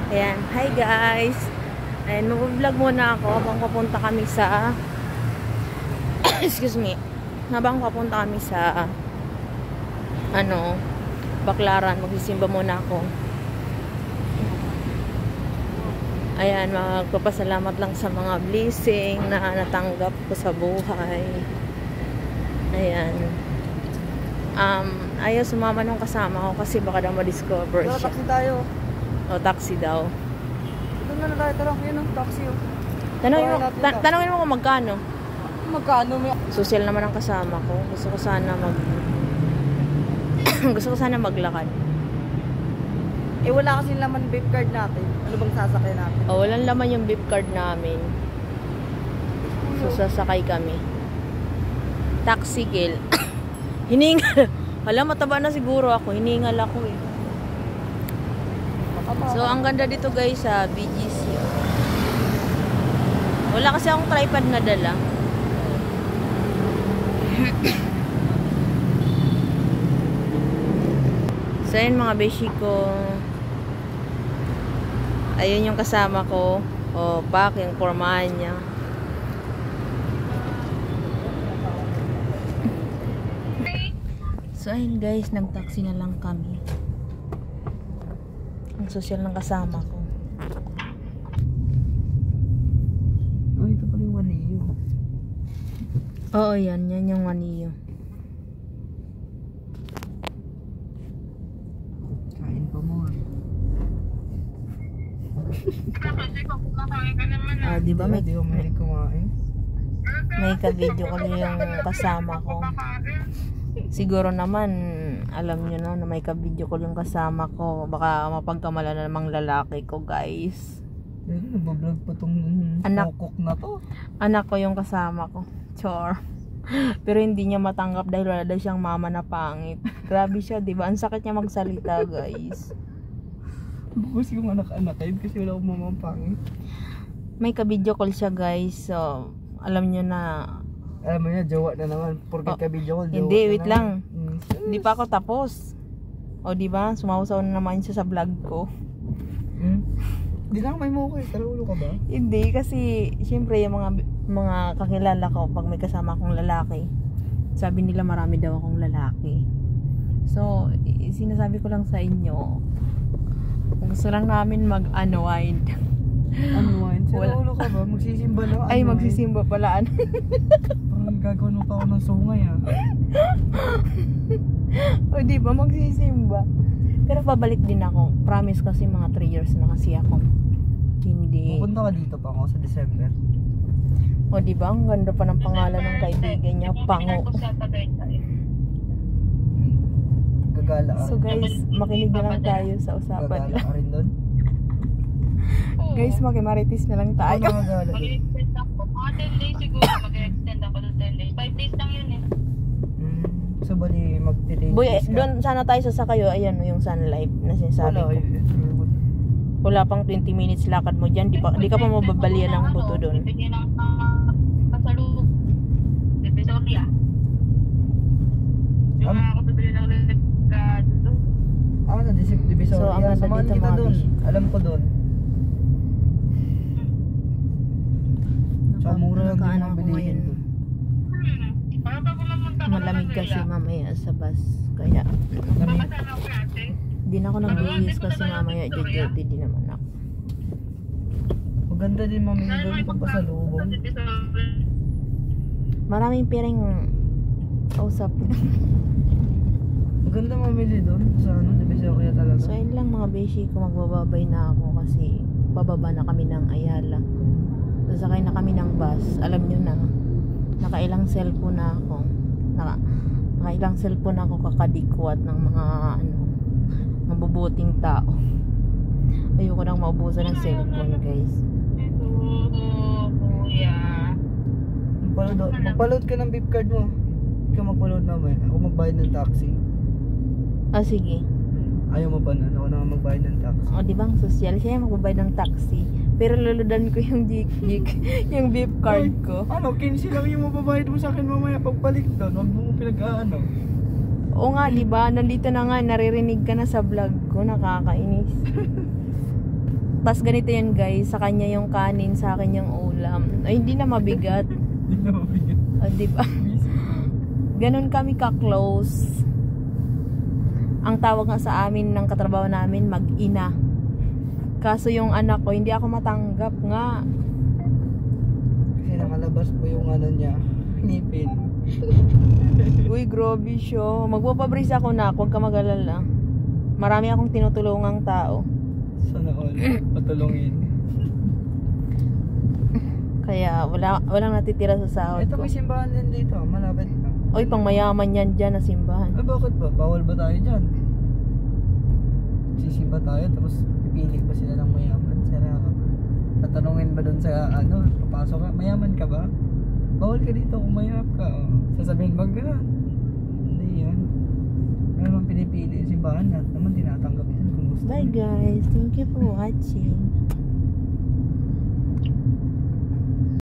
Ayan, hi guys. Ayan, mag-vlog muna ako habang papunta kami sa excuse me. Habang papunta kami sa Baclaran, magsisimba muna ako. Ayan, magpapasalamat lang sa mga blessing na natanggap ko sa buhay. Ayan. Ayaw sumama nung kasama ko kasi baka daw ma-discover siya. Taxi tayo. O, taxi daw. Ito na tayo. Tara, yun ang taxi. Tanungin mo kung magkano. Magkano? Social naman ang kasama ko. Gusto ko sana maglakad. Eh, wala kasi laman beep card natin. Ano bang sasakay natin? O, walang laman yung beep card namin. So, sasakay kami. Taxi, Gil. Hiningal. Hala, mataba na siguro ako. Hiningal ako eh. So, ang ganda dito guys sa BGC. Wala kasi akong tripod na dala. So, yun mga beshi ko. Ayun yung kasama ko. O, Pak, yung formahan niya. So, ayun guys, nag-taxi na lang kami. Ang social ng kasama ko. Oh, ito pala yung Waniyo. Oo, yan yung Waniyo. Kain pa mo. Di ba may kumain? may ka-video ko yung kasama ko. Siguro naman alam nyo na may ka-video ko yung kasama ko. Baka mapagkamala na namang lalaki ko guys. Nagbablog pa tong kokok na to. Anak ko yung kasama ko. Chor. Pero hindi niya matanggap dahil wala daw siyang mama na pangit. Grabe siya, diba? Ang sakit niya magsalita guys. Bukos yung anak-anak kasi wala akong mamang pangit. May ka-video call siya guys. So alam nyo na. Alam mo niya, jowa na naman. Porque ka-video call, jowa hindi, wait na lang. Hindi pa ako tapos. O diba, sumaw-saw na naman siya sa vlog ko. Hindi lang may mukha eh. Tarulo ka ba? Hindi, kasi syempre yung mga kakilala ko, pag may kasama akong lalaki, sabi nila marami daw akong lalaki. So, sinasabi ko lang sa inyo, gusto lang namin mag-unwind. Unwind? Tarulo ka ba? Magsisimba na? Ay, magsisimba pala. Parang gagawin mo pa ako ng sungay ah. O diba, magsisimba. Pero pabalik din ako. Promise kasi mga 3 years na kasi ako. Hindi. Pupunta ka dito pa ako sa December. O diba, ang ganda pa ng pangalan ng kaibigan niya, Pango. Gagala ka. So guys, makinig na lang tayo sa usapan. Gagala ka rin doon? Guys, makimaritis na lang tayo. Ano gagala doon? Mag-extend ako. Mga 10 days siguro mag-extend ako ng 10 days. 5 days lang yun eh. So bali magtitake Boy, doon sana tayo sasakayo. Ayan yung Sun Life na sinasabi ko. Wala pang 20 minutes lakad mo dyan. Di ka pa mababalian ng buto doon. Bibigyan ng pasalubog. Divisoria. Yung mga kapibili ng regalo. Ako sa Divisoria. So, ang ganda Samahan dito, kita mga doon. bish. Alam ko doon. Sa mura lang din ang bilihin doon. Malamig kasi mamaya sa bus. Kaya di na ako nagbihis kasi mamaya duty din naman ako. Maganda din mamili doon kung pasalubong. Maraming piring kausap. Maganda mamili doon sa Divisoria talaga. So ayun lang mga beshi ko, magbababay na ako kasi bababa na kami ng Ayala. Sasakay na kami ng bus. Alam nyo na, nakailang cellphone na ako. Nakailang cellphone ako kakadikwat ng mga mabubuting tao. Ayoko nang maubusan ng cellphone guys. Magpa-load ka ng beep card mo. Ikaw magpa-load naman. Ako magbayad ng taxi. Ah sige. Ayaw mo ba nun? Ako naman magbayad ng taxi. O di ba ang social siya yung magbabayad ng taxi. Pero luludan ko yung jik-jik, yung beep card ko. Ano, 15 lang yung mababayad mo sa akin mamaya pagbalik doon. Huwag mo pinag-aano. Oo nga, di ba? Nandito na nga, naririnig ka na sa vlog ko, nakakainis. Tas ganito yun guys, sa kanya yung kanin, sa akin yung ulam. Ay, hindi na mabigat. Hindi na mabigat. Di ba? Ganun kami ka-close. Ang tawag nga sa amin ng katrabaho namin, mag-ina. Kaso yung anak ko, hindi ako matanggap nga. Kasi nakalabas po yung ano niya, ngipin. Uy, grabe siya. Magpapabrace ako na, huwag ka mag-alala. Marami akong tinutulungang tao. Sana all, patulungin. Kaya walang natitira sa sahod Ito ko. may simbahan din dito, malapit lang. Uy, pang mayaman yan dyan na simbahan. Bakit ba? Bawal ba tayo dyan? Sisimba tayo tapos pipili ba sila ng mayaman? Sara ka ba? Tatanungin ba dun sa ano, papasok ka? Mayaman ka ba? Bawal ka dito kung mayap ka. Oh. Sasabihin ba gano'n? Hindi yan. Ano naman pinipili yung simbahan? At naman tinatanggap din. Kumusta? Bye guys. Thank you for watching.